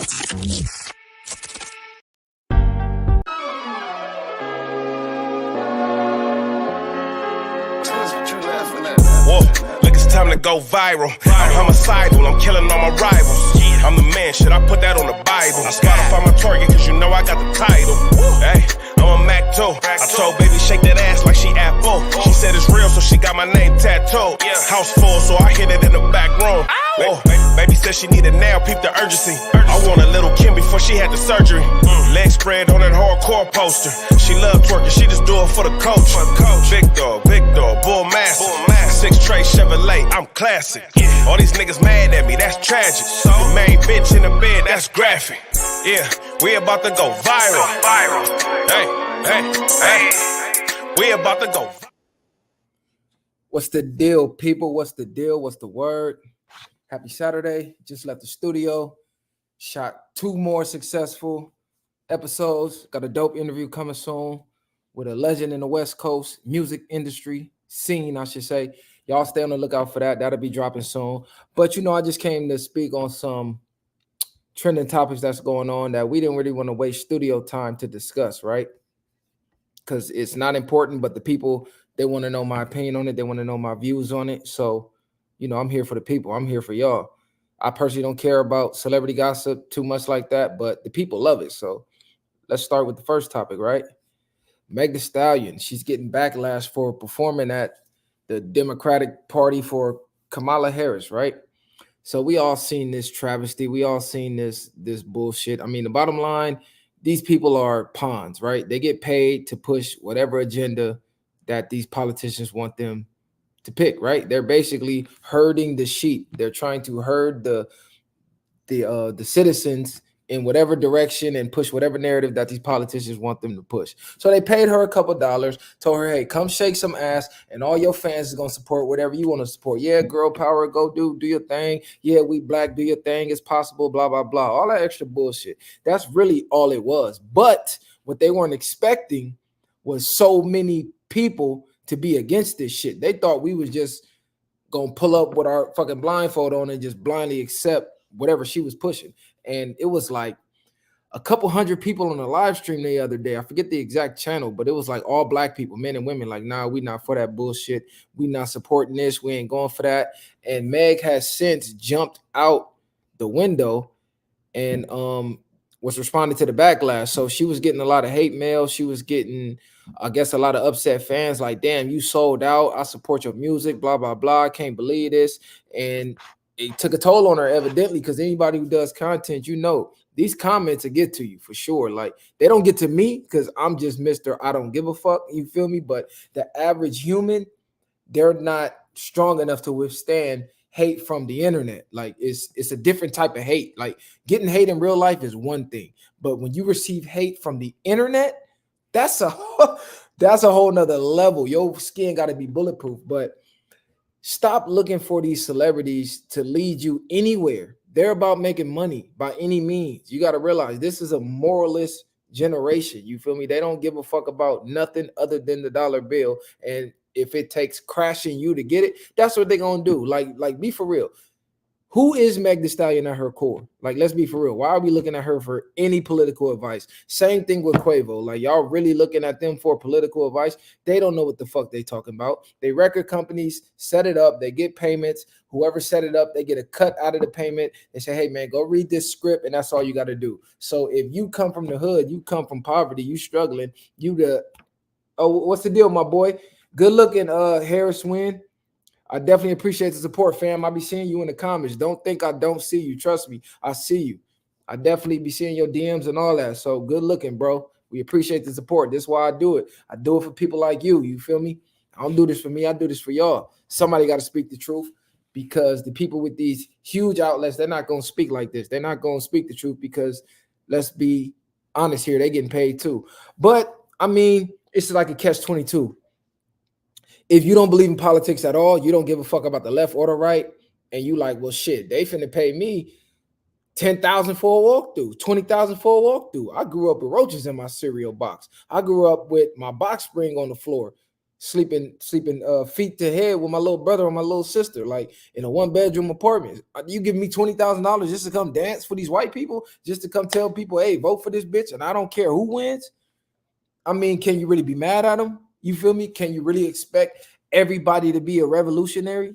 Whoa, look, it's time to go viral. I'm homicidal, I'm killing all my rivals. I'm the man, shit, I put that on the Bible. I Spotify my target, cause you know I got the title. Hey, I'm a Mac too. I told baby, shake that ass like she Apple. She said it's real, so she got my name tattooed. House full, so I hit it in the back room. Whoa, baby said she need it now, peep the urgency. I want a little Kim before she had the surgery. Legs spread on that hardcore poster. She love twerking, she just do it for the coach. Big dog, bull massive. 6 tray Chevrolet, I'm classic. All these niggas mad at me, that's tragic. The main bitch in the bed, that's graphic. Yeah, we about to go viral. Hey, we about to go. What's the deal, people? What's the deal? What's the word? Happy Saturday. Just left the studio. Shot 2 more successful episodes. Got a dope interview coming soon with a legend in the West Coast music industry scene, I should say. Y'all stay on the lookout for that. That'll be dropping soon. But, I just came to speak on some trending topics that's going on that we didn't really want to waste studio time to discuss, right? Because it's not important, but the people, they want to know my opinion on it. They want to know my views on it. So, I'm here for the people. I'm here for y'all. I personally don't care about celebrity gossip too much like that, but the people love it. So let's start with the first topic, right? Meg The Stalion, she's getting backlash for performing at the Democratic Party for Kamala Harris, right? So we all seen this travesty. We all seen this bullshit. I mean, the bottom line, these people are pawns, right? They get paid to push whatever agenda that these politicians want them to pick, right? They're basically herding the sheep. They're trying to herd the citizens in whatever direction and push whatever narrative that these politicians want them to push. So they paid her a couple dollars, told her, hey, come shake some ass, and all your fans is going to support whatever you want to support. Yeah, girl power, go do your thing. Yeah, we black, do your thing. It's possible, blah, blah, blah. All that extra bullshit. That's really all it was. But what they weren't expecting was so many people to be against this shit. They thought we was just going to pull up with our fucking blindfold on and just blindly accept whatever she was pushing. And it was like a couple hundred people on the live stream the other day. I forget the exact channel, but it was like all black people, men and women, like, nah, we not for that bullshit. We not supporting this. We ain't going for that. And Meg has since jumped out the window and was responding to the backlash. So she was getting a lot of hate mail. She was getting, I guess, a lot of upset fans like, damn, you sold out. I support your music, blah, blah, blah. I can't believe this. And it took a toll on her, evidently, because anybody who does content, these comments will get to you for sure. Like, they don't get to me because I'm just Mr. I don't give a fuck. You feel me? But the average human, they're not strong enough to withstand hate from the internet. Like, it's a different type of hate. Like, getting hate in real life is one thing, but when you receive hate from the internet, that's a whole nother level. Your skin got to be bulletproof. But stop looking for these celebrities to lead you anywhere. They're about making money by any means. You got to realize this is a moralist generation. You feel me? They don't give a fuck about nothing other than the dollar bill. And if it takes crashing you to get it, that's what they're going to do. Like, be for real. Who is Meg The Stalion at her core? Like, let's be for real. Why are we looking at her for any political advice? Same thing with Quavo. Like, y'all really looking at them for political advice? They don't know what the fuck they talking about. They record companies set it up. They get payments. Whoever set it up, they get a cut out of the payment. They say, hey, man, go read this script, and that's all you got to do. So if you come from the hood, you come from poverty, you struggling, what's the deal, my boy? Good looking, Harris Wynn. I definitely appreciate the support, fam. I'll be seeing you in the comments. Don't think I don't see you. Trust me, I see you. I definitely be seeing your DMs and all that. So good looking, bro. We appreciate the support. That's why I do it. I do it for people like you. You feel me? I don't do this for me. I do this for y'all. Somebody got to speak the truth, because the people with these huge outlets, they're not going to speak like this. They're not going to speak the truth because, let's be honest here, they're getting paid too. But, I mean, it's like a catch-22. If you don't believe in politics at all, you don't give a fuck about the left or the right, and you like, well, shit, they finna pay me $10,000 for a walkthrough, $20,000 for a walkthrough. I grew up with roaches in my cereal box. I grew up with my box spring on the floor. sleeping feet to head with my little brother and my little sister, like in a 1-bedroom apartment. You give me $20,000 just to come dance for these white people, just to come tell people, hey, vote for this bitch, and I don't care who wins. I mean, can you really be mad at them? You feel me? Can you really expect everybody to be a revolutionary?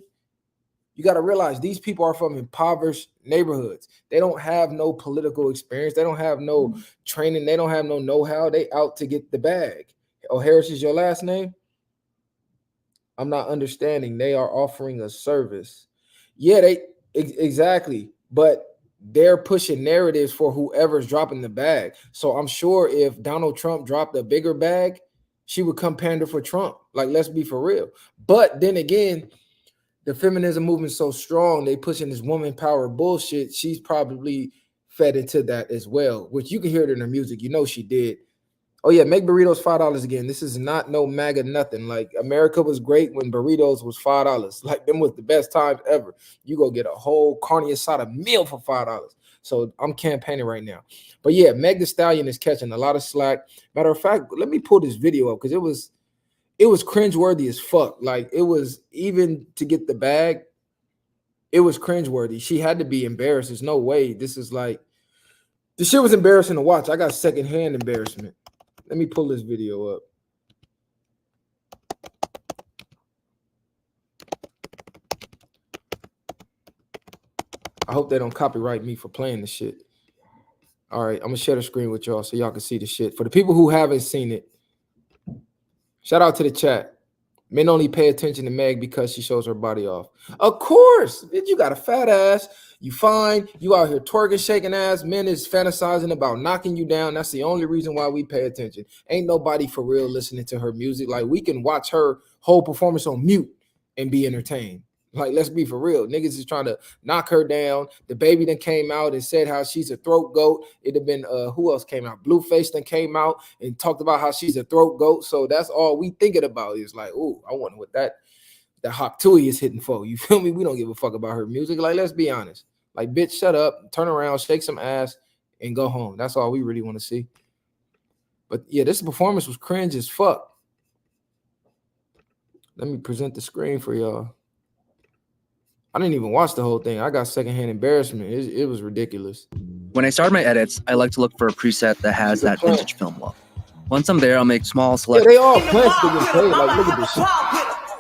You got to realize these people are from impoverished neighborhoods. They don't have no political experience. They don't have no training. They don't have no know-how. They out to get the bag. Oh, Harris is your last name? I'm not understanding. They are offering a service. Yeah, exactly. But they're pushing narratives for whoever's dropping the bag. So I'm sure if Donald Trump dropped a bigger bag, she would come pander for Trump. Like, let's be for real. But then again, the feminism movement's so strong, they pushing this woman power bullshit. She's probably fed into that as well, which you can hear it in her music. You know she did. Oh yeah, make burritos $5 again. This is not no MAGA nothing. Like, America was great when burritos was $5. Like, them was the best times ever. You go get a whole carne asada meal for $5. So I'm campaigning right now. But yeah, Meg The Stalion is catching a lot of slack. Matter of fact, let me pull this video up because it was cringeworthy as fuck. Like, it was, even to get the bag, it was cringeworthy. She had to be embarrassed. There's no way. This is like, the shit was embarrassing to watch. I got secondhand embarrassment. Let me pull this video up. I hope they don't copyright me for playing the shit. All right, I'm gonna share the screen with y'all so y'all can see the shit. For the people who haven't seen it, shout out to the chat. Men only pay attention to Meg because she shows her body off. Of course, bitch, you got a fat ass. You fine. You out here twerking, shaking ass. Men is fantasizing about knocking you down. That's the only reason why we pay attention. Ain't nobody for real listening to her music. Like, we can watch her whole performance on mute and be entertained. Like, let's be for real. Niggas is trying to knock her down. The baby then came out and said how she's a throat goat. It'd have been who else came out? Blueface then came out and talked about how she's a throat goat. So that's all we thinking about is like, oh, I wonder what that Hop Tui is hitting for. You feel me? We don't give a fuck about her music. Like, let's be honest. Like, bitch, shut up, turn around, shake some ass, and go home. That's all we really want to see. But yeah, this performance was cringe as fuck. Let me present the screen for y'all. I didn't even watch the whole thing. I got secondhand embarrassment. It was ridiculous. When I start my edits, I like to look for a preset that has that vintage film look. Once I'm there, I'll make small selections. Yeah, they all plants to get paid. Like, look at this shit.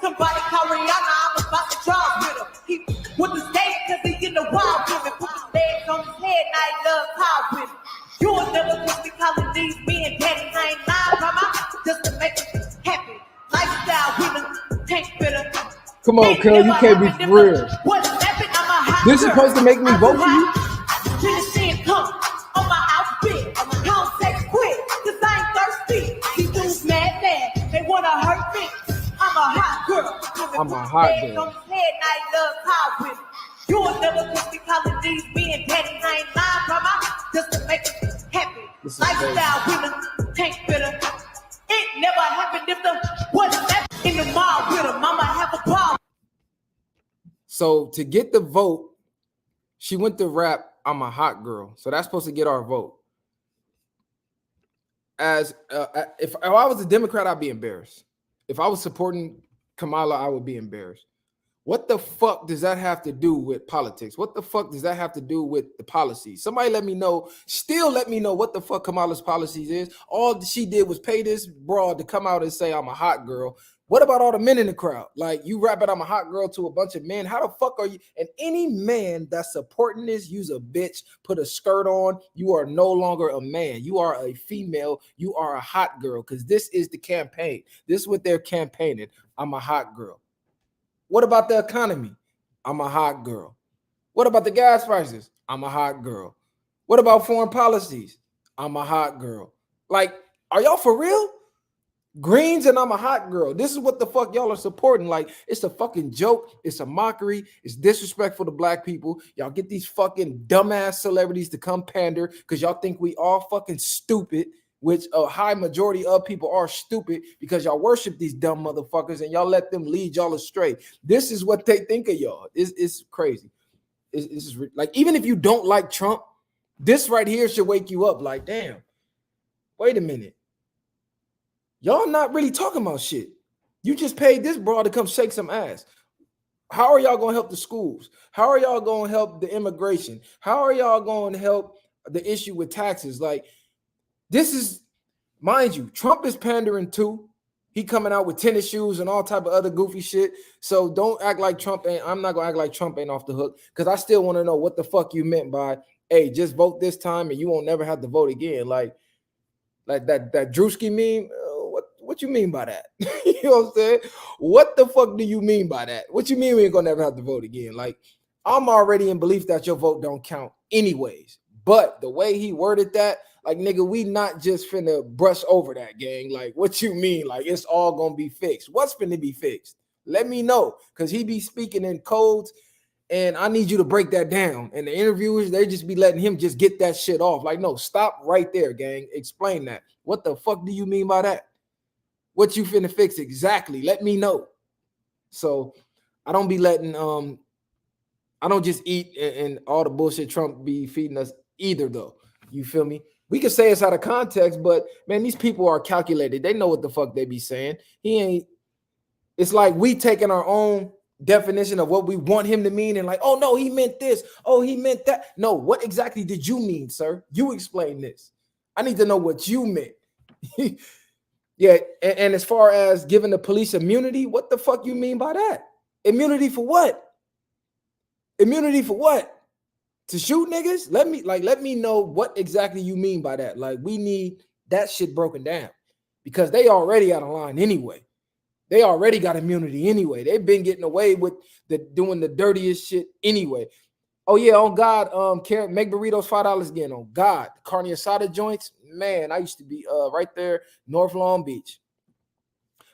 Somebody call Rihanna, I'm about to drive with him. He with the stage because he in the wild with him. Put his legs on his head, and I love power with him. You will never catch me calling these men daddy. I ain't lying, mama, just to make us happy. Lifestyle women, tank fitter. Come on, Cuz, you can't be for real. This is supposed to make me vote for you? Come on my outfit. Don't say quit, cause I ain't thirsty. These dudes mad. They wanna hurt me. I'm a hot girl. I'm a hot girl. On his head, and I love power with him. You will never catch me calling these men daddy. I ain't lying, mama, just to make us happy. Lifestyle women, tank fitter. It never happened if the wasn't that in the mall with him. Mama have a ball. So to get the vote, she went to rap, I'm a hot girl. So that's supposed to get our vote. As if I was a Democrat, I'd be embarrassed. If I was supporting Kamala, I would be embarrassed. What the fuck does that have to do with politics? What the fuck does that have to do with the policies? Somebody let me know. Still let me know what the fuck Kamala's policies is. All she did was pay this broad to come out and say, I'm a hot girl. What about all the men in the crowd? Like, you rap it, I'm a hot girl to a bunch of men. How the fuck are you? And any man that's supporting this, use a bitch, put a skirt on. You are no longer a man. You are a female. You are a hot girl, because this is the campaign. This is what they're campaigning. I'm a hot girl. What about the economy? I'm a hot girl. What about the gas prices? I'm a hot girl. What about foreign policies? I'm a hot girl. Like, are y'all for real? Greens and I'm a hot girl. This is what the fuck y'all are supporting. Like, it's a fucking joke. It's a mockery. It's disrespectful to black people. Y'all get these fucking dumbass celebrities to come pander because y'all think we all fucking stupid, which a high majority of people are stupid because y'all worship these dumb motherfuckers and y'all let them lead y'all astray. This is what they think of y'all. It's crazy. It's like, even if you don't like Trump, this right here should wake you up. Like, damn, wait a minute. Y'all not really talking about shit. You just paid this broad to come shake some ass. How are y'all going to help the schools? How are y'all going to help the immigration? How are y'all going to help the issue with taxes? Like, this is, mind you, Trump is pandering too. He coming out with tennis shoes and all type of other goofy shit. So don't act like Trump ain't, I'm not going to act like Trump ain't off the hook, because I still want to know what the fuck you meant by, hey, just vote this time and you won't never have to vote again. Like that Drewski meme, what you mean by that? You know what I'm saying? What the fuck do you mean by that? What you mean we ain't gonna never have to vote again? Like, I'm already in belief that your vote don't count anyways. But the way he worded that, like, nigga, we not just finna brush over that, gang. Like, what you mean? Like, it's all gonna be fixed. What's finna be fixed? Let me know, because he be speaking in codes, and I need you to break that down. And the interviewers, they just be letting him just get that shit off. Like, no, stop right there, gang. Explain that. What the fuck do you mean by that? What you finna fix exactly? Let me know. So I don't be letting I don't just eat and all the bullshit Trump be feeding us either, though. You feel me? We can say it's out of context, but man, these people are calculated. They know what the fuck they be saying. He ain't. It's like we taking our own definition of what we want him to mean, and like, oh no, he meant this. Oh, he meant that. No, what exactly did you mean, sir? You explain this. I need to know what you meant. Yeah, and as far as giving the police immunity, what the fuck you mean by that? Immunity for what? Immunity for what? To shoot niggas? Let me know what exactly you mean by that. Like, we need that shit broken down, because they already out of line anyway. They already got immunity anyway. They've been getting away with doing the dirtiest shit anyway. Oh yeah, on God, make burritos $5 again. On God, carne asada joints, man. I used to be right there, North Long Beach.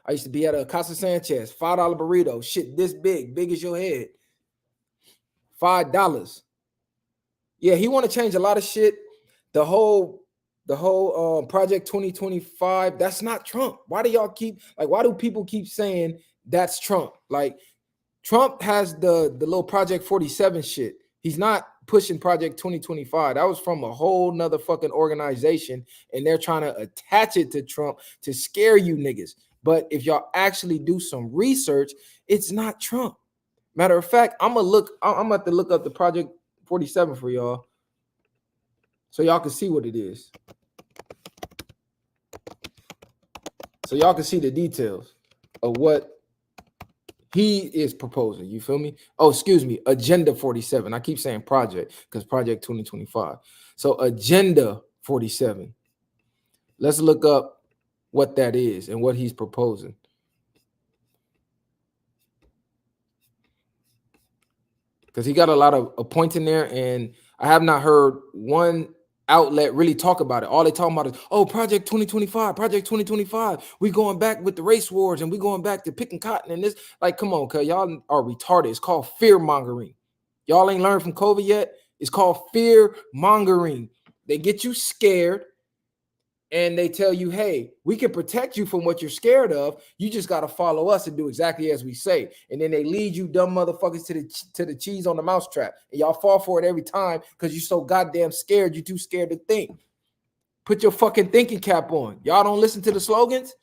I used to be at a Casa Sanchez, $5 burrito, shit this big as your head, $5. Yeah, he want to change a lot of shit. The whole Project 2025, that's not Trump. Why do people keep saying that's Trump? Like, Trump has the little Project 47 shit. He's not pushing Project 2025. That was from a whole nother fucking organization, and they're trying to attach it to Trump to scare you niggas. But if y'all actually do some research, it's not Trump. Matter of fact, I'm gonna have to look up the Project 47 for y'all, so y'all can see what it is. So y'all can see the details of what he is proposing. You feel me? Oh, excuse me. Agenda 47. I keep saying project because Project 2025. So Agenda 47. Let's look up what that is and what he's proposing. Because he got a lot of points in there, and I have not heard one outlet really talk about it. All they talking about is, oh, Project 2025, Project 2025. We going back with the race wars, and we going back to picking cotton and this. Like, come on, cuz y'all are retarded. It's called fear mongering. Y'all ain't learned from COVID yet. It's called fear mongering. They get you scared, and they tell you, hey, we can protect you from what you're scared of. You just got to follow us and do exactly as we say. And then they lead you dumb motherfuckers to the cheese on the mousetrap. And y'all fall for it every time because you're so goddamn scared. You're too scared to think. Put your fucking thinking cap on. Y'all don't listen to the slogans?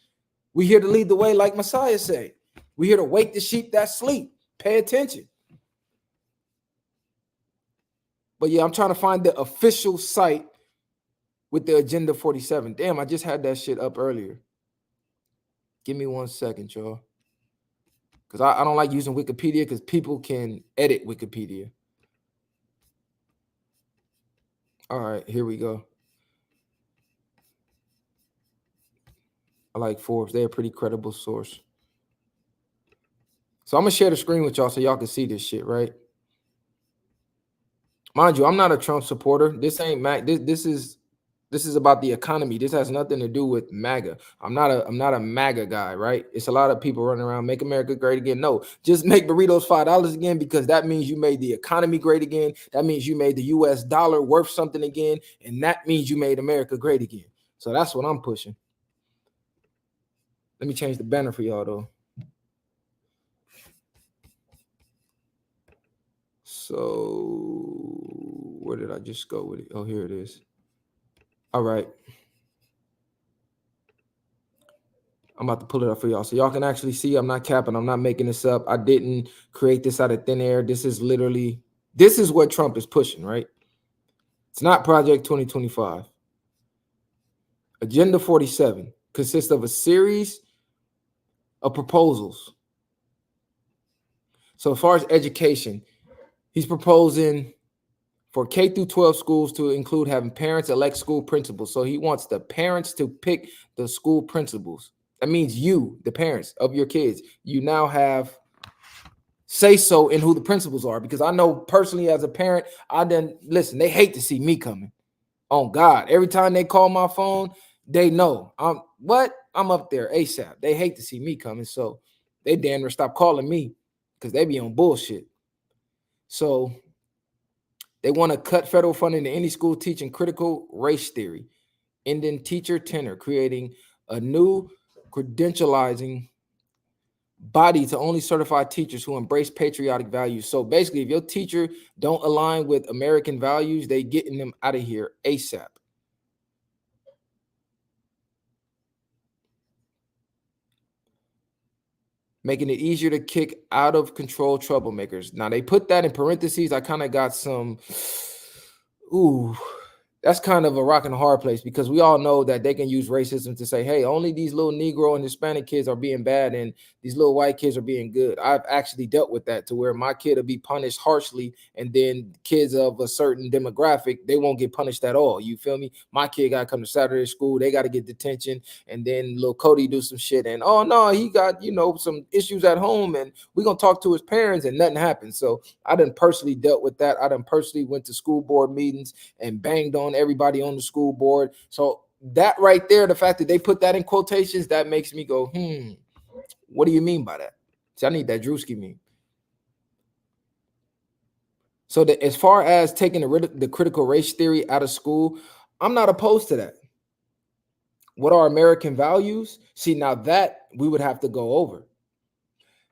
We here to lead the way, like Messiah say. We here to wake the sheep that sleep. Pay attention. But yeah, I'm trying to find the official site with the Agenda 47. Damn, I just had that shit up earlier. Give me 1 second, y'all. Because I don't like using Wikipedia because people can edit Wikipedia. All right, here we go. I like Forbes. They're a pretty credible source. So I'm going to share the screen with y'all so y'all can see this shit, right? Mind you, I'm not a Trump supporter. This ain't Mac. This is about the economy. This has nothing to do with MAGA. I'm not a MAGA guy, right? It's a lot of people running around, make America great again. No, just make burritos $5 again, because that means you made the economy great again. That means you made the US dollar worth something again. And that means you made America great again. So that's what I'm pushing. Let me change the banner for y'all though. So where did I just go with it? Oh, here it is. All right. I'm about to pull it up for y'all so y'all can actually see. I'm not capping. I'm not making this up. I didn't create this out of thin air. This is what Trump is pushing, right? It's not Project 2025. Agenda 47 consists of a series of proposals. So as far as education, he's proposing for K through 12 schools to include having parents elect school principals. So he wants the parents to pick the school principals. That means you, the parents of your kids, you now have say so in who the principals are. Because I know personally as a parent, they hate to see me coming. On God, every time they call my phone, they know I'm up there ASAP. They hate to see me coming, so they damn near stop calling me because they be on bullshit. So they want to cut federal funding to any school teaching critical race theory, ending teacher tenure, creating a new credentializing body to only certify teachers who embrace patriotic values. So basically, if your teacher don't align with American values, they getting them out of here ASAP. Making it easier to kick out of control troublemakers. Now they put that in parentheses. I kind of got some, that's kind of a rock and a hard place because we all know that they can use racism to say, hey, only these little Negro and Hispanic kids are being bad and these little white kids are being good. I've actually dealt with that to where my kid will be punished harshly and then kids of a certain demographic, they won't get punished at all. You feel me? My kid got to come to Saturday school. They got to get detention and then little Cody do some shit and, oh, no, he got, some issues at home and we're going to talk to his parents and nothing happens. So I done personally dealt with that. I done personally went to school board meetings and banged on everybody on the school board. So that right there, the fact that they put that in quotations, that makes me go, what do you mean by that? See, I need that Drewski meme. So that as far as taking the critical race theory out of school, I'm not opposed to that. What are American values? See, now that we would have to go over.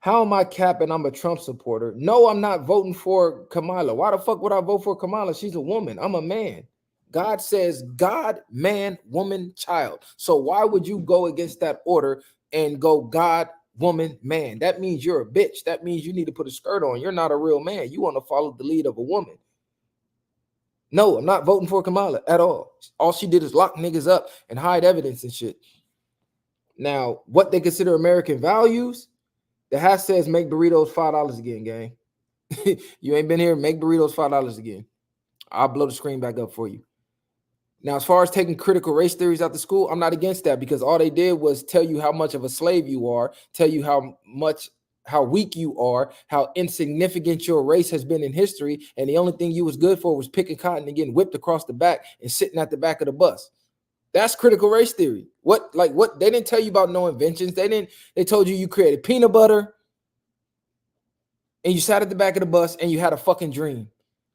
How am I capping? I'm a Trump supporter. No, I'm not voting for Kamala. Why the fuck would I vote for Kamala? She's a woman. I'm a man. God says God, man, woman, child. So why would you go against that order and go God, woman, man? That means you're a bitch. That means you need to put a skirt on. You're not a real man. You want to follow the lead of a woman. No, I'm not voting for Kamala at all. All she did is lock niggas up and hide evidence and shit. Now, what they consider American values, the hash says make burritos $5 again, gang. You ain't been here, make burritos $5 again. I'll blow the screen back up for you. Now, as far as taking critical race theories out the school, I'm not against that because all they did was tell you how much of a slave you are, tell you how weak you are, how insignificant your race has been in history, and the only thing you was good for was picking cotton and getting whipped across the back and sitting at the back of the bus. That's critical race theory. What they didn't tell you about no inventions. They told you created peanut butter and you sat at the back of the bus and you had a fucking dream.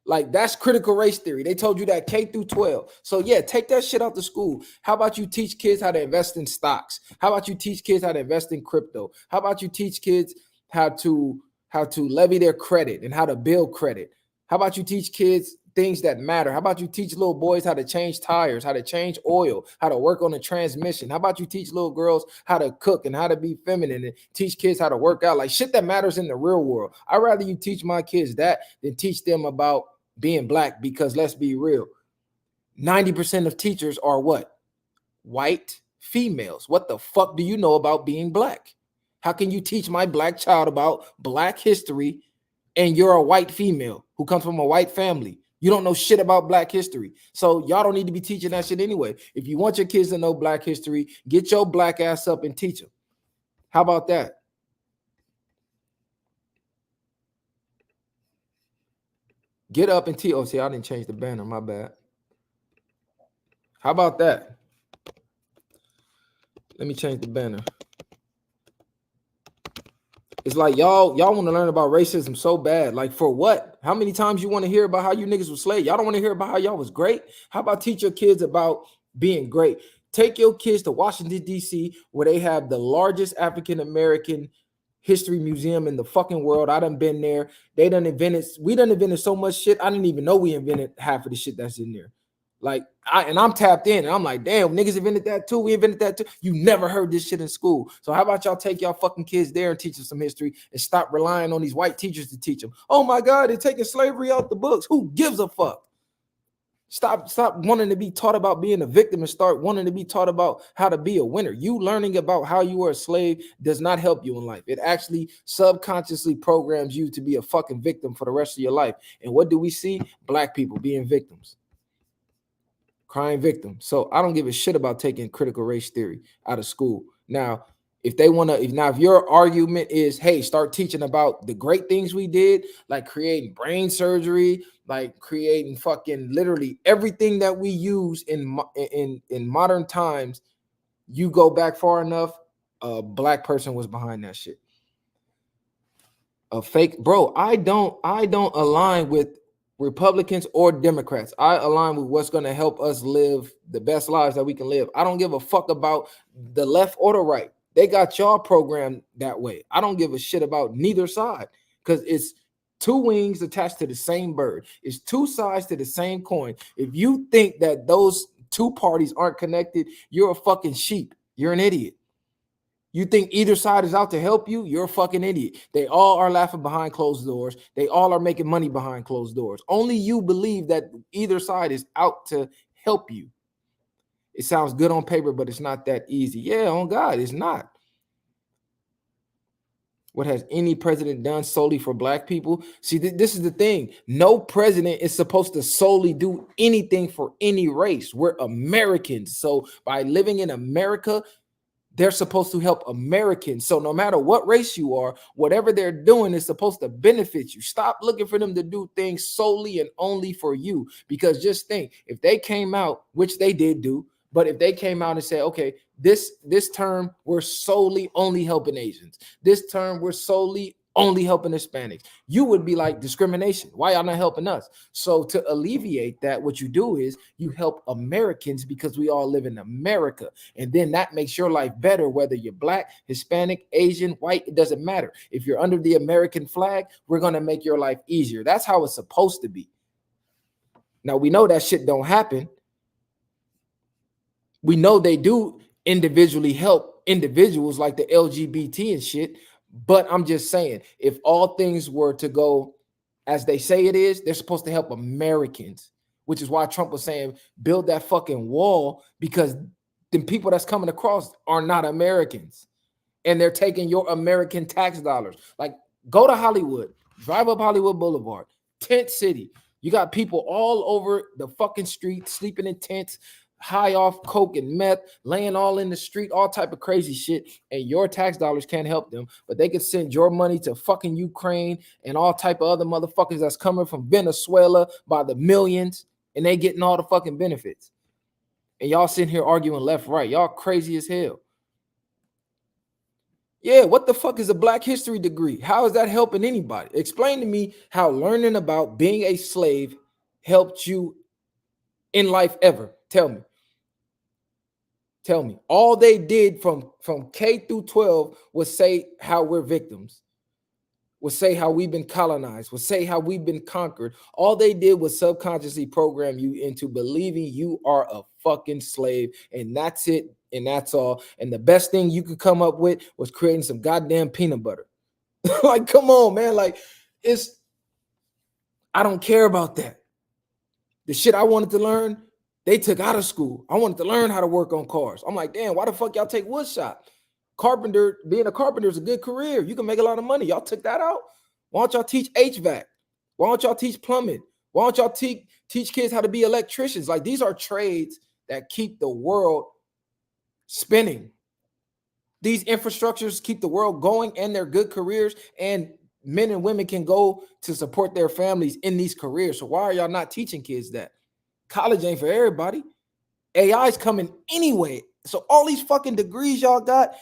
Like, that's critical race theory. They told you that K through 12. So yeah, take that shit out the school. How about you teach kids how to invest in stocks? How about you teach kids how to invest in crypto? How about you teach kids how to levy their credit and how to build credit? How about you teach kids things that matter? How about you teach little boys how to change tires, how to change oil, how to work on the transmission? How about you teach little girls how to cook and how to be feminine and teach kids how to work out? Like shit that matters in the real world. I'd rather you teach my kids that than teach them about being black, because let's be real, 90% of teachers are what? White females. What the fuck do you know about being black? How can you teach my black child about black history and you're a white female who comes from a white family? You don't know shit about black history. So y'all don't need to be teaching that shit anyway. If you want your kids to know black history, get your black ass up and teach them. How about that? Get up and teach. Oh, see, I didn't change the banner. My bad. How about that? Let me change the banner. It's like y'all want to learn about racism so bad. Like, for what? How many times you want to hear about how you niggas was slaves? Y'all don't want to hear about how y'all was great? How about teach your kids about being great? Take your kids to Washington, D.C., where they have the largest African-American history museum in the fucking world. I done been there. We done invented so much shit. I didn't even know we invented half of the shit that's in there. Like, I'm tapped in, and I'm like, damn, niggas invented that too. We invented that too. You never heard this shit in school. So how about y'all take y'all fucking kids there and teach them some history and stop relying on these white teachers to teach them? Oh my God, they're taking slavery out the books. Who gives a fuck? Stop wanting to be taught about being a victim and start wanting to be taught about how to be a winner. You learning about how you were a slave does not help you in life. It actually subconsciously programs you to be a fucking victim for the rest of your life. And what do we see? Black people being victims. Crying victim. So I don't give a shit about taking critical race theory out of school. Now, if they want to, if your argument is, hey, start teaching about the great things we did, like creating brain surgery, like creating fucking literally everything that we use in modern times, you go back far enough, a black person was behind that shit. A fake, bro. I don't align with Republicans or Democrats. I align with what's going to help us live the best lives that we can live. I don't give a fuck about the left or the right. They got y'all programmed that way. I don't give a shit about neither side because it's two wings attached to the same bird. It's two sides to the same coin. If you think that those two parties aren't connected, you're a fucking sheep. You're an idiot. You think either side is out to help you? You're a fucking idiot. They all are laughing behind closed doors. They all are making money behind closed doors. Only you believe that either side is out to help you. It sounds good on paper, but it's not that easy. Yeah, on God, it's not. What has any president done solely for black people? See, this is the thing. No president is supposed to solely do anything for any race. We're Americans. So by living in America, they're supposed to help Americans. So no matter what race you are, whatever they're doing is supposed to benefit you. Stop looking for them to do things solely and only for you. Because just think, if they came out, which they did do, but if they came out and said, okay, this term, we're solely only helping Asians. This term, we're solely only helping Hispanics. You would be like, discrimination. Why y'all not helping us? So to alleviate that, what you do is you help Americans because we all live in America. And then that makes your life better, whether you're black, Hispanic, Asian, white, it doesn't matter. If you're under the American flag, we're going to make your life easier. That's how it's supposed to be. Now, we know that shit don't happen. We know they do individually help individuals like the LGBT and shit. But I'm just saying, if all things were to go as they say it is, they're supposed to help Americans, which is why Trump was saying, build that fucking wall, because the people that's coming across are not Americans. And they're taking your American tax dollars. Like, go to Hollywood, drive up Hollywood Boulevard, tent city. You got people all over the fucking street, sleeping in tents, high off coke and meth, laying all in the street, all type of crazy shit, and your tax dollars can't help them, but they could send your money to fucking Ukraine and all type of other motherfuckers that's coming from Venezuela by the millions, and they getting all the fucking benefits. And y'all sitting here arguing left, right. Y'all crazy as hell. Yeah, what the fuck is a Black History degree? How is that helping anybody? Explain to me how learning about being a slave helped you in life ever. Tell me. Tell me. All they did from K through 12 was say how we're victims, was say how we've been colonized, was say how we've been conquered. All they did was subconsciously program you into believing you are a fucking slave, and that's it, and that's all. And the best thing you could come up with was creating some goddamn peanut butter. Like, come on, man. Like, I don't care about that. The shit I wanted to learn, they took out of school. I wanted to learn how to work on cars. I'm like, damn, why the fuck y'all take wood shop? Carpenter, being a carpenter is a good career. You can make a lot of money. Y'all took that out. Why don't y'all teach HVAC? Why don't y'all teach plumbing? Why don't y'all teach kids how to be electricians? Like, these are trades that keep the world spinning. These infrastructures keep the world going, and they're good careers, and men and women can go to support their families in these careers. So why are y'all not teaching kids that? College ain't for everybody. AI is coming anyway. So all these fucking degrees y'all got,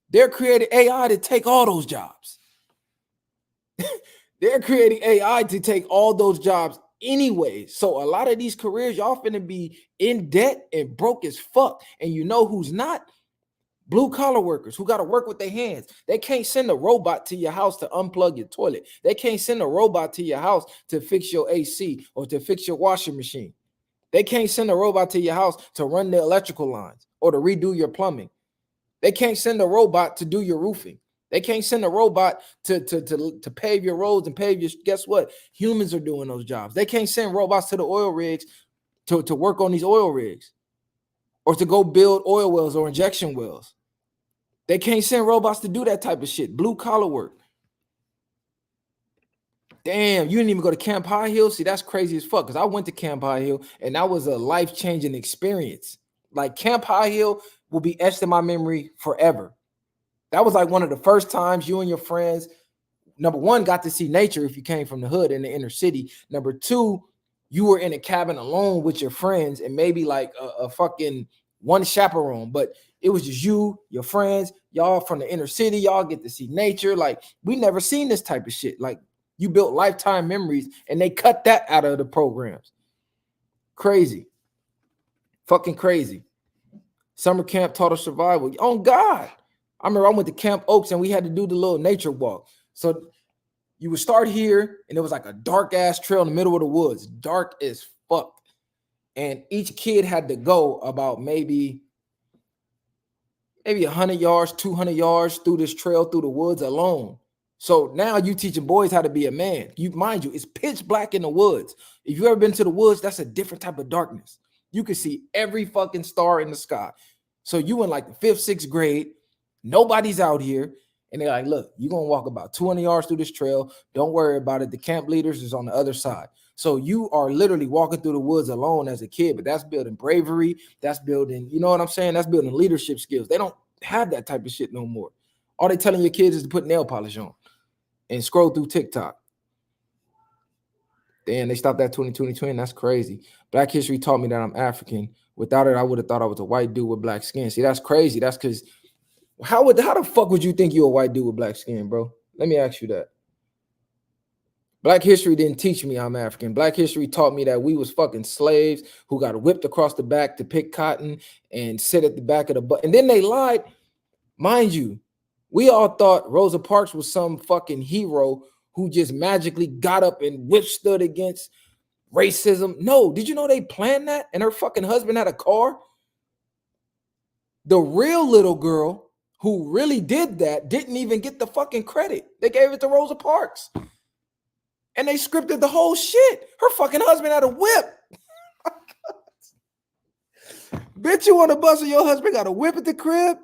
they're creating AI to take all those jobs. They're creating AI to take all those jobs anyway. So a lot of these careers, y'all finna be in debt and broke as fuck. And you know who's not? Blue collar workers who got to work with their hands. They can't send a robot to your house to unplug your toilet. They can't send a robot to your house to fix your AC or to fix your washing machine. They can't send a robot to your house to run the electrical lines or to redo your plumbing. They can't send a robot to do your roofing. They can't send a robot to pave your roads and pave your. Guess what? Humans are doing those jobs. They can't send robots to the oil rigs to work on these oil rigs or to go build oil wells or injection wells. They can't send robots to do that type of shit. Blue collar work. Damn, you didn't even go to Camp High Hill? See, that's crazy as fuck, because I went to Camp High Hill, and that was a life-changing experience. Like, Camp High Hill will be etched in my memory forever. That was like one of the first times you and your friends, number one, got to see nature if you came from the hood in the inner city. Number two, you were in a cabin alone with your friends and maybe like a fucking one chaperone, but it was just you, your friends, y'all from the inner city, y'all get to see nature. Like, we never seen this type of shit. Like, you built lifetime memories, and they cut that out of the programs. Crazy. Fucking crazy. Summer camp taught us survival. Oh, God. I remember I went to Camp Oaks, and we had to do the little nature walk. So you would start here, and it was like a dark-ass trail in the middle of the woods. Dark as fuck. And each kid had to go about maybe 100 yards, 200 yards through this trail through the woods alone. So now you teaching boys how to be a man. Mind you, it's pitch black in the woods. If you've ever been to the woods, that's a different type of darkness. You can see every fucking star in the sky. So you in like the 5th, 6th grade, nobody's out here, and they're like, look, you're going to walk about 200 yards through this trail. Don't worry about it. The camp leaders is on the other side. So you are literally walking through the woods alone as a kid, but that's building bravery. That's building, you know what I'm saying? That's building leadership skills. They don't have that type of shit no more. All they telling your kids is to put nail polish on and scroll through TikTok. Damn, they stopped that 2020. That's crazy. Black history taught me that I'm African. Without it, I would have thought I was a white dude with black skin. See, that's crazy. That's because how the fuck would you think you're a white dude with black skin, bro? Let me ask you that. Black history didn't teach me I'm African. Black history taught me that we was fucking slaves who got whipped across the back to pick cotton and sit at the back of the butt. And then they lied. Mind you, we all thought Rosa Parks was some fucking hero who just magically got up and withstood against racism. No, did you know they planned that? And her fucking husband had a car? The real little girl who really did that didn't even get the fucking credit. They gave it to Rosa Parks. And they scripted the whole shit. Her fucking husband had a whip. Bitch, you on the bus and your husband got a whip at the crib?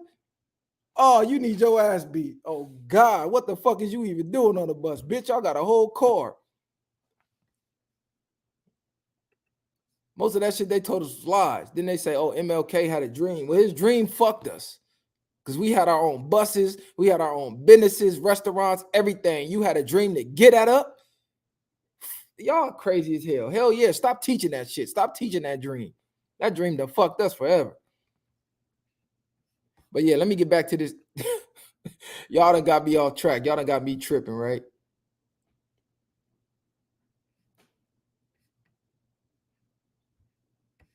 Oh, you need your ass beat. Oh, God, what the fuck is you even doing on the bus? Bitch, y'all got a whole car. Most of that shit they told us was lies. Then they say, oh, MLK had a dream. Well, his dream fucked us because we had our own buses. We had our own businesses, restaurants, everything. You had a dream to get that up? Y'all crazy as hell. Hell yeah, stop teaching that shit. Stop teaching that dream. That dream done fucked us forever. But yeah, let me get back to this. Y'all done got me off track. Y'all done got me tripping, right?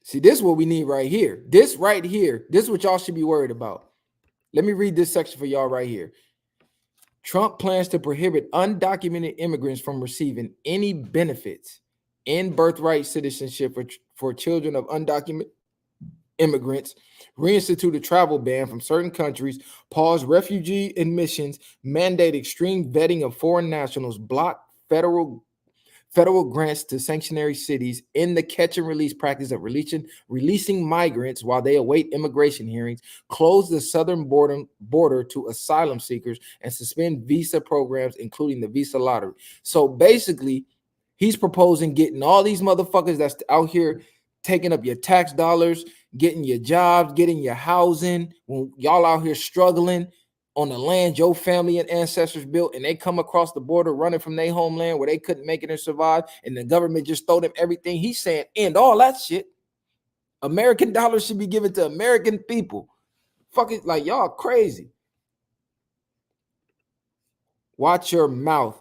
See, this is what we need right here. This right here. This is what y'all should be worried about. Let me read this section for y'all right here. Trump plans to prohibit undocumented immigrants from receiving any benefits in birthright citizenship for children of undocumented immigrants, reinstitute a travel ban from certain countries, pause refugee admissions, mandate extreme vetting of foreign nationals, block federal grants to sanctuary cities, in the catch and release practice of releasing migrants while they await immigration hearings, close the southern border to asylum seekers, and suspend visa programs, including the visa lottery. So basically, he's proposing getting all these motherfuckers that's out here taking up your tax dollars, getting your jobs, getting your housing, when y'all out here struggling on the land your family and ancestors built, and they come across the border running from their homeland where they couldn't make it and survive, and the government just throw them everything. He's saying end all that shit. American dollars should be given to American people. Fuck it, like y'all crazy. Watch your mouth.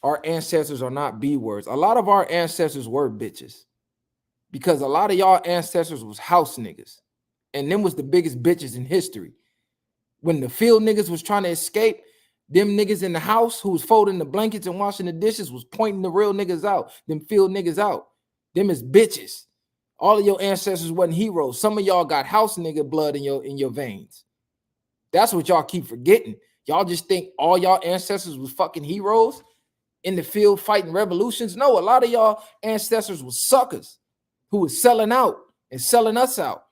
Our ancestors are not B words. A lot of our ancestors were bitches, because a lot of y'all ancestors was house niggas, and them was the biggest bitches in history. When the field niggas was trying to escape, them niggas in the house who was folding the blankets and washing the dishes was pointing the real niggas out, them field niggas out. Them is bitches. All of your ancestors wasn't heroes. Some of y'all got house nigga blood in your veins. That's what y'all keep forgetting. Y'all just think all y'all ancestors was fucking heroes in the field fighting revolutions. No, a lot of y'all ancestors was suckers who was selling out and selling us out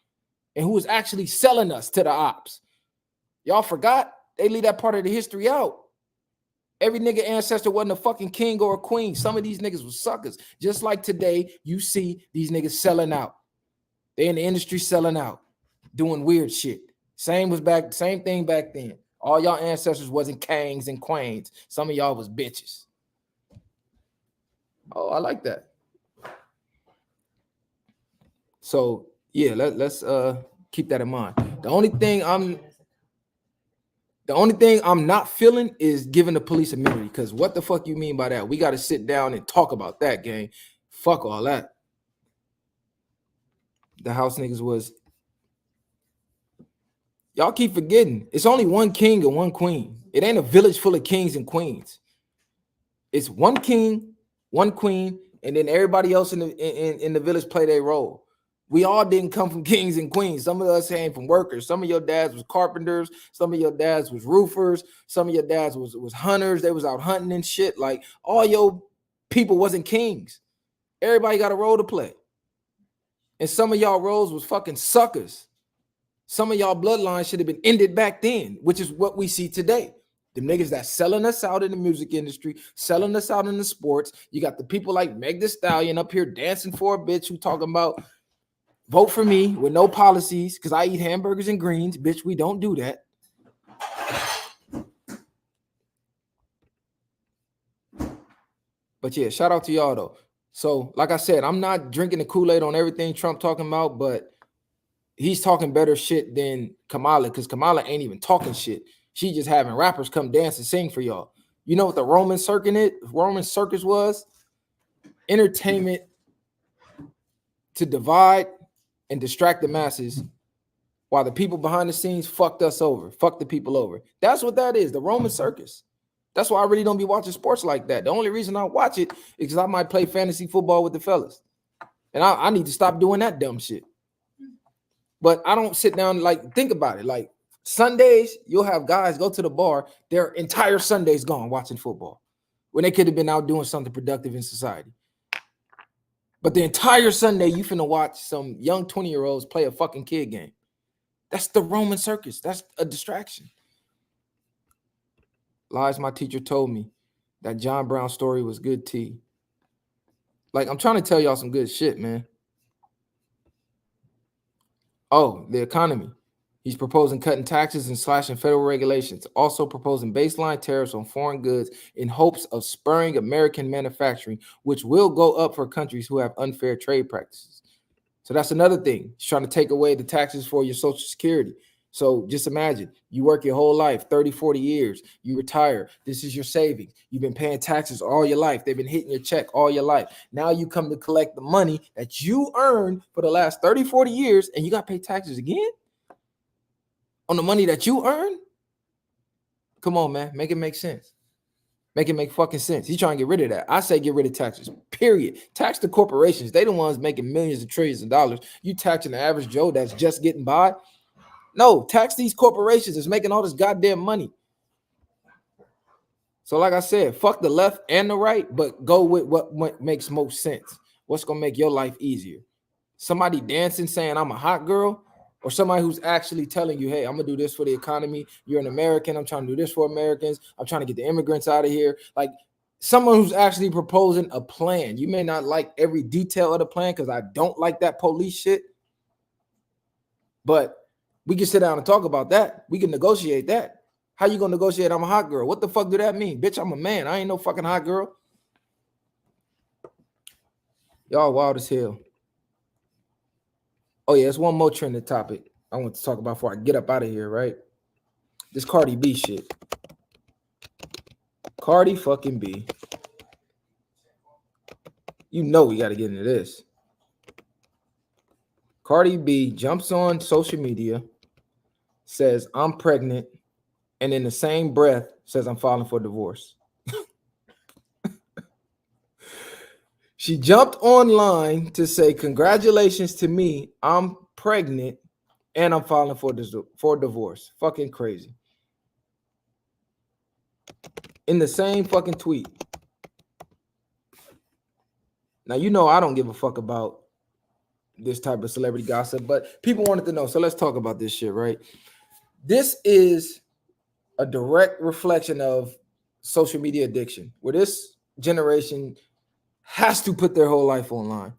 and who was actually selling us to the ops. Y'all forgot? They leave that part of the history out. Every nigga ancestor wasn't a fucking king or a queen. Some of these niggas was suckers. Just like today, you see these niggas selling out. They in the industry selling out, doing weird shit. Same thing back then. All y'all ancestors wasn't kings and queens. Some of y'all was bitches. Oh, I like that. So yeah, let's keep that in mind. The only thing I'm not feeling is giving the police immunity, because what the fuck you mean by that? We got to sit down and talk about that, gang. Fuck all that. The house niggas was, y'all keep forgetting, it's only one king and one queen. It ain't a village full of kings and queens. It's one king, one queen, and then everybody else in the village play their role. We all didn't come from kings and queens. Some of us came from workers. Some of your dads was carpenters. Some of your dads was roofers. Some of your dads was hunters. They was out hunting and shit. Like, all your people wasn't kings. Everybody got a role to play. And some of y'all roles was fucking suckers. Some of y'all bloodlines should have been ended back then, which is what we see today. The niggas that selling us out in the music industry, selling us out in the sports. You got the people like Meg The Stalion up here dancing for a bitch who talking about vote for me with no policies because I eat hamburgers and greens. Bitch, we don't do that. But yeah, shout out to y'all though. So like I said, I'm not drinking the Kool-Aid on everything Trump talking about, but he's talking better shit than Kamala, because Kamala ain't even talking shit. She just having rappers come dance and sing for y'all. You know what the Roman circus was? Entertainment to divide and distract the masses while the people behind the scenes fucked us over, fucked the people over. That's what that is, the Roman circus. That's why I really don't be watching sports like that. The only reason I watch it is because I might play fantasy football with the fellas. And I need to stop doing that dumb shit. But I don't sit down and like think about it. Like Sundays, you'll have guys go to the bar, their entire Sunday's gone watching football when they could have been out doing something productive in society. But the entire Sunday, you finna watch some young 20-year-olds play a fucking kid game. That's the Roman circus. That's a distraction. Lies my teacher told me that John Brown story was good tea. Like, I'm trying to tell y'all some good shit, man. Oh, the economy. He's proposing cutting taxes and slashing federal regulations, also proposing baseline tariffs on foreign goods in hopes of spurring American manufacturing, which will go up for countries who have unfair trade practices. So that's another thing. He's trying to take away the taxes for your Social Security. So just imagine, you work your whole life, 30, 40 years, you retire. This is your savings. You've been paying taxes all your life. They've been hitting your check all your life. Now you come to collect the money that you earned for the last 30, 40 years, and you got to pay taxes again on the money that you earn? Come on, man. Make it make sense. Make it make fucking sense. He's trying to get rid of that. I say get rid of taxes, period. Tax the corporations. They the ones making millions of trillions of dollars. You taxing the average Joe that's just getting by? No, tax these corporations that's making all this goddamn money. So like I said, fuck the left and the right, but go with what makes most sense. What's going to make your life easier? Somebody dancing saying I'm a hot girl, or somebody who's actually telling you, hey, I'm going to do this for the economy. You're an American. I'm trying to do this for Americans. I'm trying to get the immigrants out of here. Like someone who's actually proposing a plan. You may not like every detail of the plan because I don't like that police shit, but we can sit down and talk about that. We can negotiate that. How you going to negotiate I'm a hot girl? What the fuck do that mean? Bitch, I'm a man. I ain't no fucking hot girl. Y'all wild as hell. Oh, yeah, it's one more trending topic I want to talk about before I get up out of here, right? This Cardi B shit. Cardi fucking B. You know we got to get into this. Cardi B jumps on social media, says, I'm pregnant, and in the same breath says, I'm filing for divorce. She jumped online to say, "Congratulations to me. I'm pregnant and I'm filing for divorce." Fucking crazy. In the same fucking tweet. Now, you know I don't give a fuck about this type of celebrity gossip, but people wanted to know. So let's talk about this shit, right? This is a direct reflection of social media addiction, where this generation has to put their whole life online.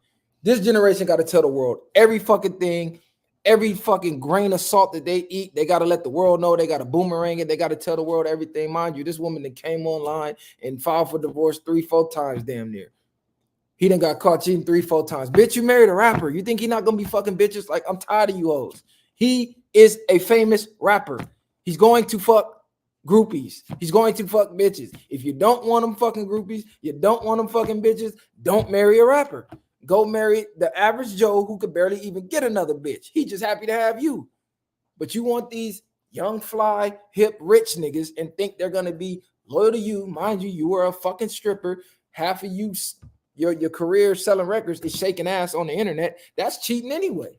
This generation got to tell the world every fucking thing, every fucking grain of salt that they eat. They got to let the world know. They got to boomerang it. They got to tell the world everything. Mind you, this woman that came online and filed for divorce 3-4 times damn near. He done got caught cheating 3-4 times. Bitch, you married a rapper. You think he not gonna be fucking bitches? Like, I'm tired of you hoes. He is a famous rapper. He's going to fuck groupies. He's going to fuck bitches. If you don't want them fucking groupies, you don't want them fucking bitches, don't marry a rapper. Go marry the average Joe who could barely even get another bitch. He just happy to have you. But you want these young, fly, hip, rich niggas and think they're gonna be loyal to you. Mind you, you were a fucking stripper. Half of you, your career selling records is shaking ass on the internet. That's cheating anyway.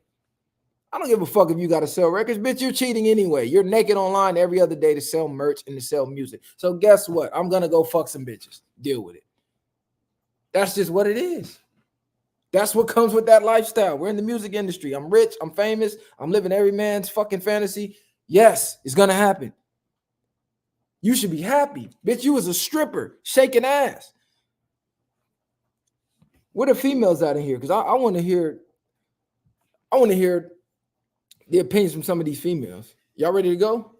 I don't give a fuck if you got to sell records, bitch. You're cheating anyway. You're naked online every other day to sell merch and to sell music. So guess what? I'm gonna go fuck some bitches. Deal with it. That's just what it is. That's what comes with that lifestyle. We're in the music industry. I'm rich. I'm famous. I'm living every man's fucking fantasy. Yes, it's gonna happen. You should be happy, bitch. You was a stripper shaking ass. Where the females out in here? Because I want to hear the opinions from some of these females. Y'all ready to go?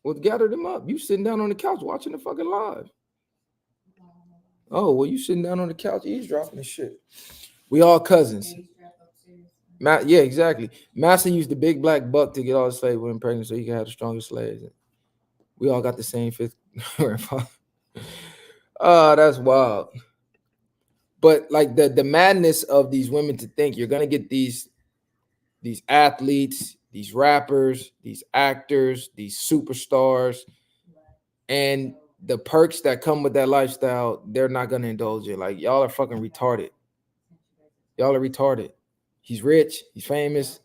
Well, gather them up. You sitting down on the couch watching the fucking live. Oh, well, you sitting down on the couch eavesdropping and shit. We all cousins. Yeah, exactly. Massa used the big black buck to get all the slaves women pregnant so he could have the strongest slaves. We all got the same fifth grandfather. Oh, that's wild. But like the madness of these women to think you're gonna get these athletes, these rappers, these actors, these superstars, and the perks that come with that lifestyle, they're not gonna indulge in. Like, y'all are fucking retarded. Y'all are retarded. He's rich, he's famous,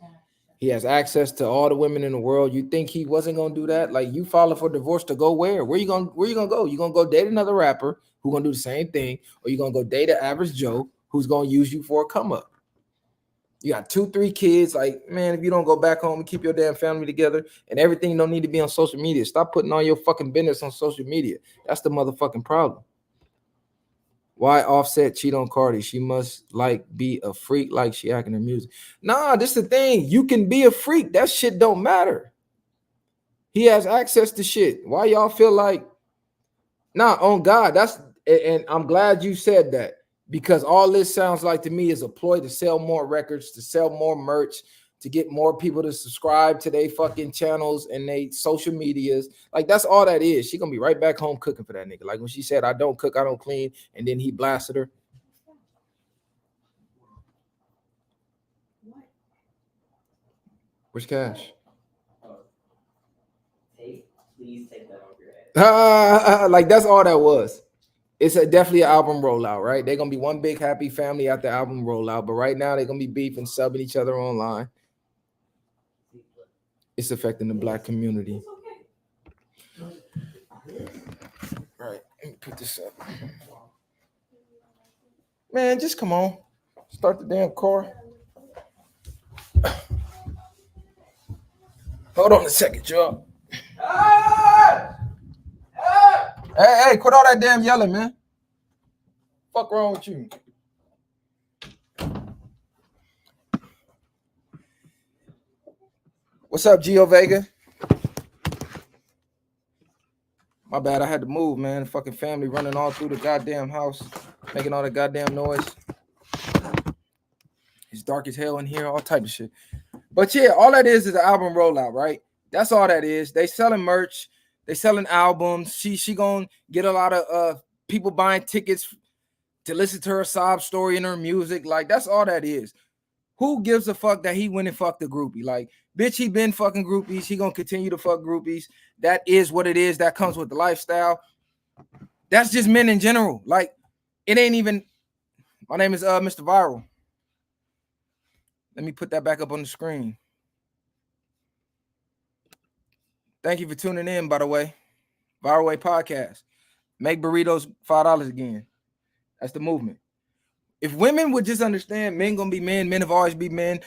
he has access to all the women in the world. You think he wasn't gonna do that? Like, you filing for divorce to go where? Where you gonna go? You gonna go date another rapper who's gonna do the same thing, or you gonna go date an average Joe who's gonna use you for a come up? You got 2-3 kids. Like, man, if you don't go back home and keep your damn family together, and everything don't need to be on social media. Stop putting all your fucking business on social media. That's the motherfucking problem. Why Offset cheat on Cardi? She must like be a freak like she acting her music. Nah, this is the thing. You can be a freak. That shit don't matter. He has access to shit. Why y'all feel like, nah, on God, and I'm glad you said that, because all this sounds like to me is a ploy to sell more records, to sell more merch, to get more people to subscribe to their fucking channels and they social medias. Like, that's all that is. She gonna be right back home cooking for that nigga. Like when she said, "I don't cook, I don't clean," and then he blasted her. Where's Cash? Please take that off your head. Like, that's all that was. It's definitely an album rollout, right? They're gonna be one big happy family at the album rollout, but right now they're gonna be beefing, subbing each other online. It's affecting the black community. Right, let me put this up. Man, just come on. Start the damn car. Hold on a second, y'all. Hey, quit all that damn yelling, man. Fuck wrong with you? What's up, Gio Vega? My bad, I had to move, man. The fucking family running all through the goddamn house, making all the goddamn noise. It's dark as hell in here, all type of shit. But yeah, all that is an album rollout, right? That's all that is. They selling merch, they selling albums. She gonna get a lot of people buying tickets to listen to her sob story and her music. Like, that's all that is. Who gives a fuck that he went and fucked a groupie? Like, bitch, he been fucking groupies. He gonna continue to fuck groupies. That is what it is. That comes with the lifestyle. That's just men in general. Like, It ain't even. My name is Mr. Viral. Let me put that back up on the screen. Thank you for tuning in, by the way. Viral Way Podcast. Make burritos $5 again. That's the movement. If women would just understand, men gonna be men. Men have always been men.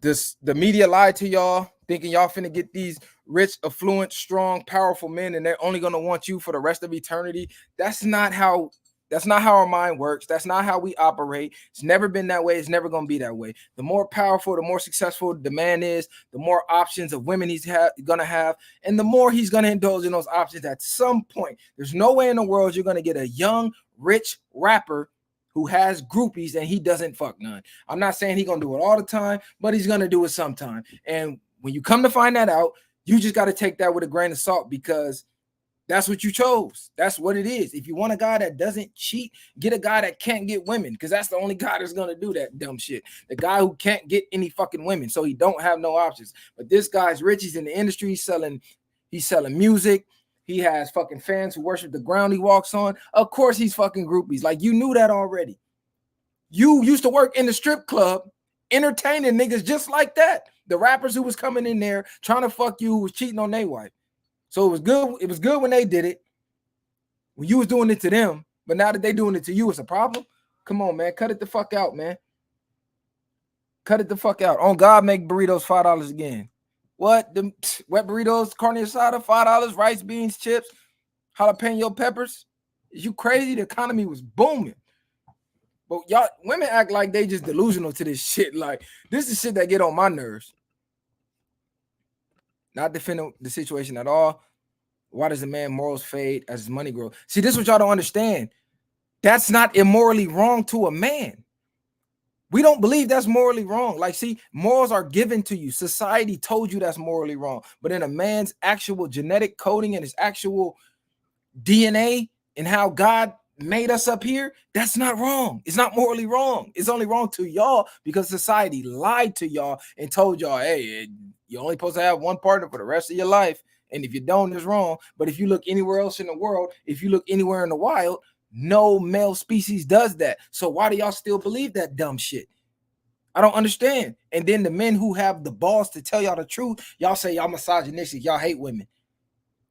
The media lied to y'all, thinking y'all finna get these rich, affluent, strong, powerful men, and they're only gonna want you for the rest of eternity. That's not how our mind works. That's not how we operate. It's never been that way. It's never gonna be that way. The more powerful, the more successful the man is, the more options of women he's gonna have, and the more he's gonna indulge in those options at some point. There's no way in the world you're gonna get a young, rich rapper who has groupies and he doesn't fuck none. I'm not saying he's gonna do it all the time, but he's gonna do it sometime. And when you come to find that out, you just got to take that with a grain of salt, because that's what you chose. That's what it is. If you want a guy that doesn't cheat, get a guy that can't get women, because that's the only guy that's gonna do that dumb shit. The guy who can't get any fucking women, so he don't have no options. But this guy's rich. He's in the industry. He's selling music. He has fucking fans who worship the ground he walks on. Of course, he's fucking groupies. Like, you knew that already. You used to work in the strip club, entertaining niggas just like that. The rappers who was coming in there trying to fuck you, who was cheating on their wife. So it was good. It was good when they did it, when you was doing it to them. But now that they doing it to you, it's a problem. Come on, man. Cut it the fuck out, man. Cut it the fuck out. On God, make burritos $5 again. What? The wet burritos, carne asada, $5, rice, beans, chips, jalapeno peppers. Is you crazy? The economy was booming. But y'all, women act like they just delusional to this shit. Like, this is shit that get on my nerves. Not defending the situation at all. Why does a man morals fade as his money grows? See, this is what y'all don't understand. That's not immorally wrong to a man. We don't believe that's morally wrong. Like, see, morals are given to you. Society told you that's morally wrong. But in a man's actual genetic coding and his actual DNA and how God made us up here, that's not wrong. It's not morally wrong. It's only wrong to y'all because society lied to y'all and told y'all, hey, you're only supposed to have one partner for the rest of your life. And if you don't, it's wrong. But if you look anywhere else in the world, if you look anywhere in the wild, no male species does that. So why do y'all still believe that dumb shit? I don't understand. And then the men who have the balls to tell y'all the truth, y'all say y'all misogynistic, y'all hate women.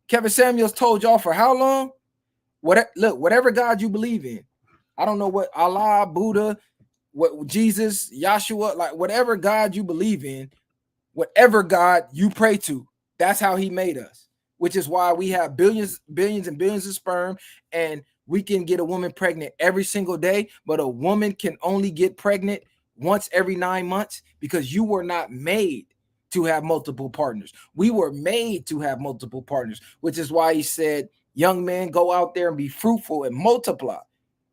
Kevin Samuels told y'all for how long? Whatever God you believe in. I don't know what Allah, Buddha, what Jesus, Yahshua, like whatever God you believe in, whatever God you pray to, that's how he made us. Which is why we have billions and billions of sperm, and we can get a woman pregnant every single day, but a woman can only get pregnant once every 9 months, because you were not made to have multiple partners. We were made to have multiple partners, which is why he said, young man, go out there and be fruitful and multiply.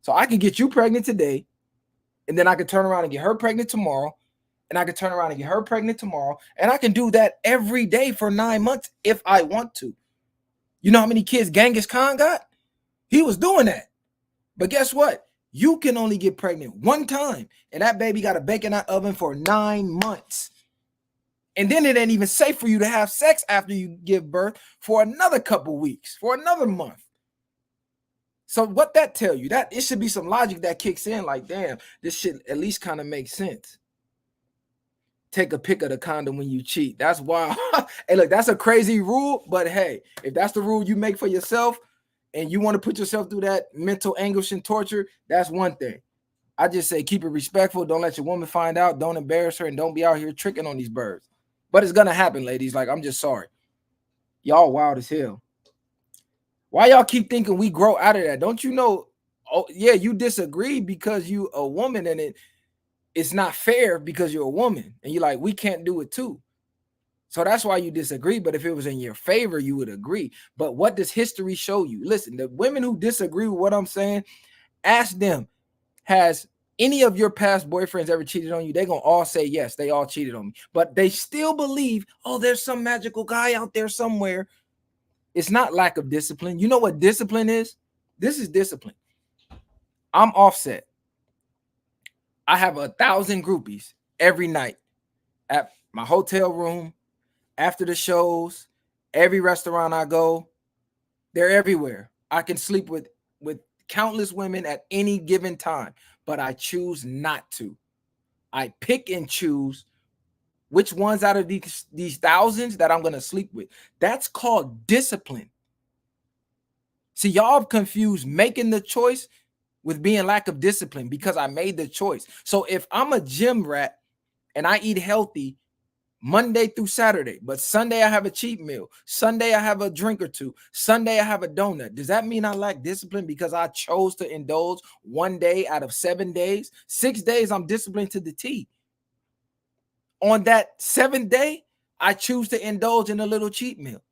So I can get you pregnant today, and then I can turn around and get her pregnant tomorrow, and I can turn around and get her pregnant tomorrow, and I can do that every day for 9 months if I want to. You know how many kids Genghis Khan got? He was doing that. But guess what? You can only get pregnant one time, and that baby got to bake in that oven for 9 months. And then it ain't even safe for you to have sex after you give birth for another couple weeks, for another month. So what that tell you? That it should be some logic that kicks in like, damn, this shit at least kind of makes sense. Take a pic of the condom when you cheat. That's wild. Hey, look, that's a crazy rule, but hey, if that's the rule you make for yourself and you want to put yourself through that mental anguish and torture, that's one thing. I just say keep it respectful. Don't let your woman find out. Don't embarrass her, and don't be out here tricking on these birds. But it's gonna happen, ladies. Like, I'm just sorry. Y'all wild as hell. Why y'all keep thinking we grow out of that? Don't you know? Oh, yeah, you disagree because you a woman, and it's not fair because you're a woman, and you're like, we can't do it too. So that's why you disagree. But if it was in your favor, you would agree. But what does history show you? Listen, the women who disagree with what I'm saying, ask them, has any of your past boyfriends ever cheated on you? They're going to all say yes, they all cheated on me. But they still believe, oh, there's some magical guy out there somewhere. It's not lack of discipline. You know what discipline is? This is discipline. I'm Offset. I have 1,000 groupies every night at my hotel room, after the shows, every restaurant I go. They're everywhere. I can sleep with countless women at any given time, but I choose not to. I pick and choose which ones out of these thousands that I'm going to sleep with. That's called discipline. See, y'all have confused making the choice with being lack of discipline because I made the choice. So if I'm a gym rat and I eat healthy Monday through Saturday, but Sunday I have a cheat meal, Sunday I have a drink or two, Sunday I have a donut, does that mean I lack discipline because I chose to indulge one day out of 7 days? 6 days I'm disciplined to the T. On that 7th day, I choose to indulge in a little cheat meal.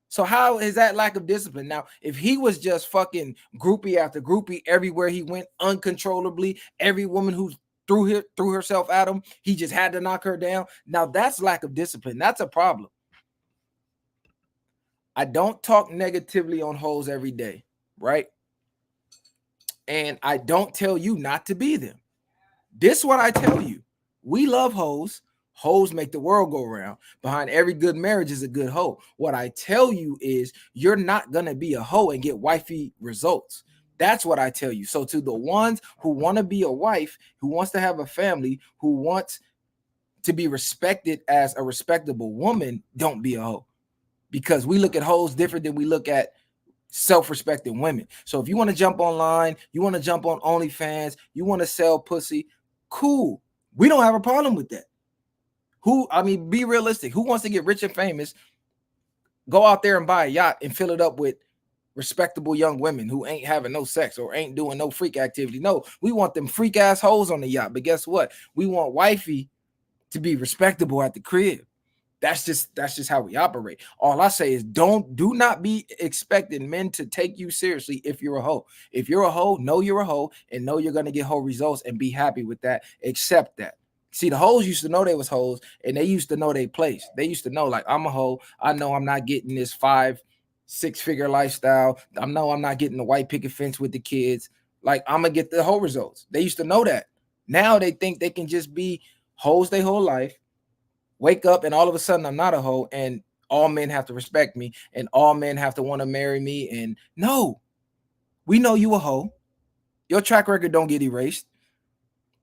So how is that lack of discipline? Now, if he was just fucking groupie after groupie everywhere he went uncontrollably, every woman who threw herself at him, he just had to knock her down. Now that's lack of discipline. That's a problem. I don't talk negatively on hoes every day, right? And I don't tell you not to be them. This is what I tell you. We love hoes. Hoes make the world go around. Behind every good marriage is a good hoe. What I tell you is you're not going to be a hoe and get wifey results. That's what I tell you. So to the ones who want to be a wife, who wants to have a family, who wants to be respected as a respectable woman, don't be a hoe. Because we look at hoes different than we look at self-respecting women. So if you want to jump online, you want to jump on OnlyFans, you want to sell pussy, cool. We don't have a problem with that. Be realistic. Who wants to get rich and famous, go out there and buy a yacht and fill it up with respectable young women who ain't having no sex or ain't doing no freak activity? No, we want them freak ass hoes on the yacht. But guess what? We want wifey to be respectable at the crib. That's just how we operate. All I say is do not be expecting men to take you seriously if you're a hoe. If you're a hoe, know you're a hoe and know you're going to get hoe results and be happy with that. Accept that. See, the hoes used to know they was hoes and they used to know their place. They used to know, like, I'm a hoe. I know I'm not getting this 5-6 figure lifestyle. I know I'm not getting the white picket fence with the kids. Like, I'm going to get the hoe results. They used to know that. Now they think they can just be hoes their whole life, wake up, and all of a sudden I'm not a hoe and all men have to respect me and all men have to want to marry me. And no, we know you a hoe. Your track record don't get erased.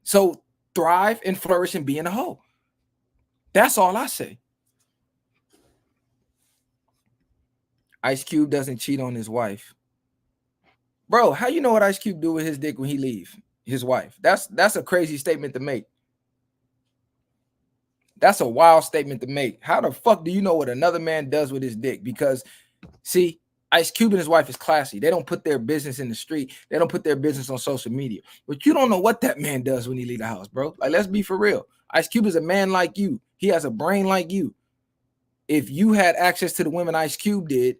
So thrive and flourish in being a hoe. That's all I say. Ice Cube doesn't cheat on his wife. Bro, how you know what Ice Cube do with his dick when he leave his wife? That's a crazy statement to make. That's a wild statement to make. How the fuck do you know what another man does with his dick? Because, see, Ice Cube and his wife is classy. They don't put their business in the street. They don't put their business on social media. But you don't know what that man does when he leave the house, bro. Like, let's be for real. Ice Cube is a man like you. He has a brain like you. If you had access to the women Ice Cube did,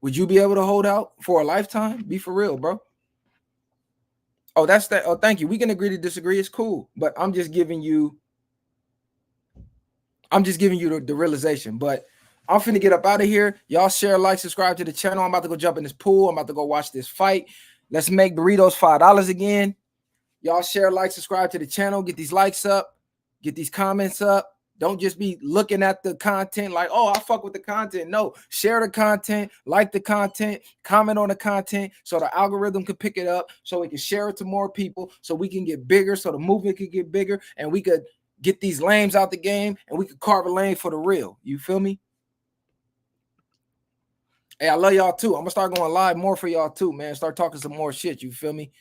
would you be able to hold out for a lifetime? Be for real, bro. Oh, that's that. Oh, thank you. We can agree to disagree. It's cool. But I'm just giving you the realization. But I'm finna get up out of here. Y'all share, like, subscribe to the channel. I'm about to go jump in this pool. I'm about to go watch this fight. Let's make burritos $5 again. Y'all share, like, subscribe to the channel. Get these likes up. Get these comments up. Don't just be looking at the content like, oh, I fuck with the content. No, share the content, like the content, comment on the content so the algorithm can pick it up, so we can share it to more people, so we can get bigger, so the movement can get bigger, and we could get these lames out the game, and we could carve a lane for the real. You feel me? Hey, I love y'all too. I'm gonna start going live more for y'all too, man. Start talking some more shit. You feel me?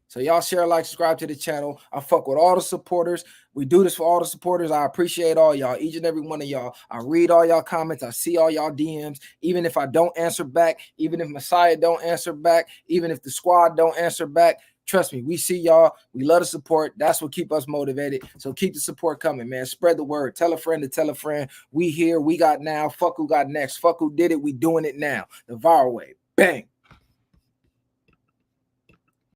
So y'all share, like, subscribe to the channel. I fuck with all the supporters. We do this for all the supporters. I appreciate all y'all, each and every one of y'all. I read all y'all comments. I see all y'all DMs. Even if I don't answer back, even if Messiah don't answer back, even if the squad don't answer back, trust me, we see y'all. We love the support. That's what keep us motivated. So keep the support coming, man. Spread the word. Tell a friend to tell a friend. We here. We got now. Fuck who got next. Fuck who did it. We doing it now. The viral way. Bang.